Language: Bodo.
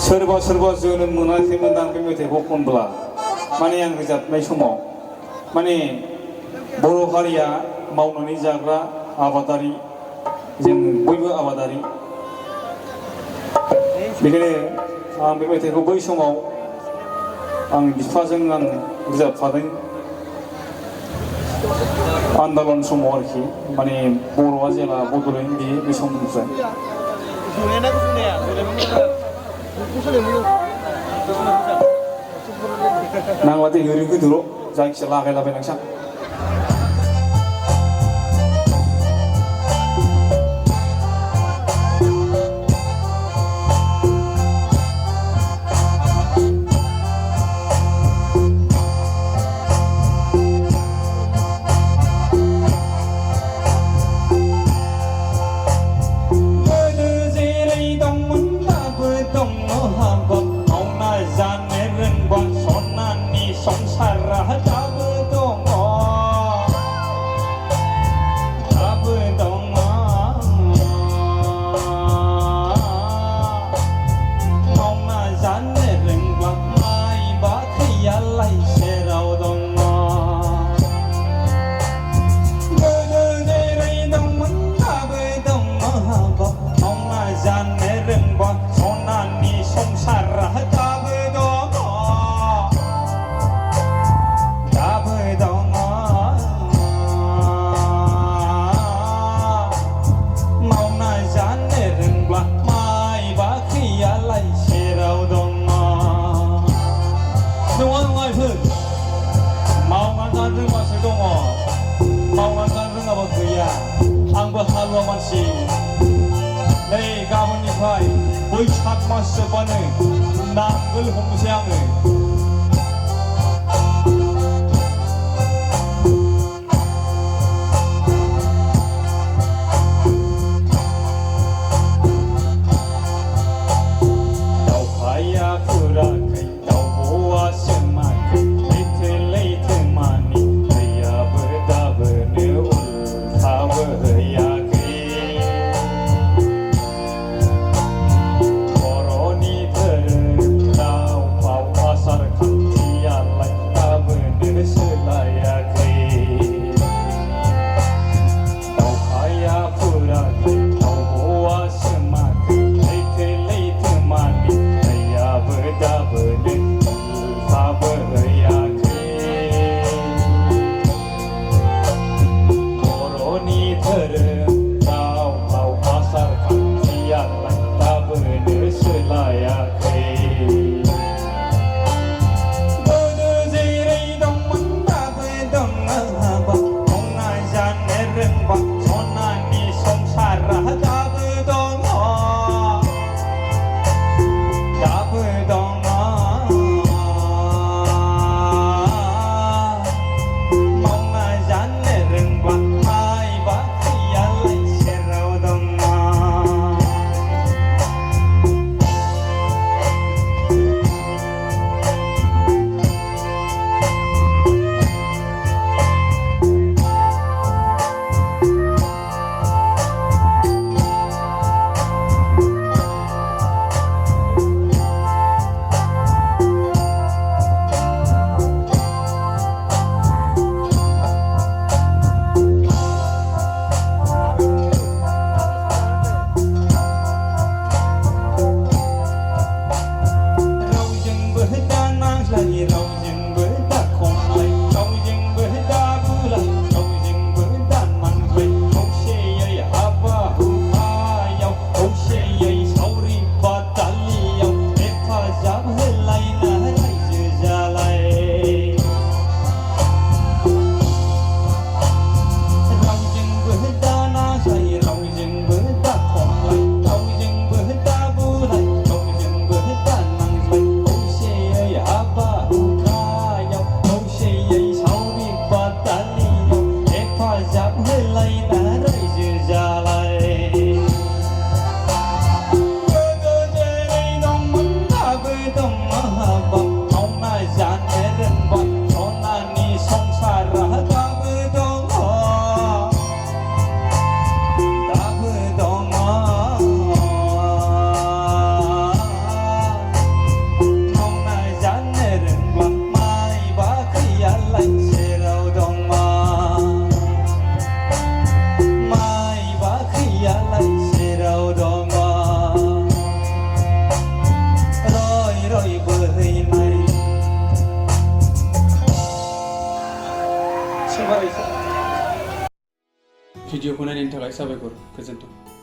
सोरबा सोरबा जोनोम मोनाखैमोन दां बे मेथाइखौ खनब्ला माने आं रोजाबनाय समाव माने बर' हारिया मावनानै जाग्रा आबादारि जों बयबो आबादारि बेखायनो आं बे मेथाइखौ बै समाव आं बिफाजों आं रोजाबफादों आन्दालन समाव आरोखि माने बर'आ जेला बड'लेण्ड बियो बे समनिफ्राय नांलादे ओरैनो गोदोर' जायखिया लागायलाबायनांसां आंबो हालुवा मानसि नै गाबोननिफ्राय बैसाग मास जोबबानो नांगोल हमनोसै आङो दावखाया फुराखै दावब'आ सोमाखै लैथो लैथो मानि दैयाबो दाबोनो उल्थाबो भिडिअखौ नायनायनि थाखाय साबायखर गोजोन्थों।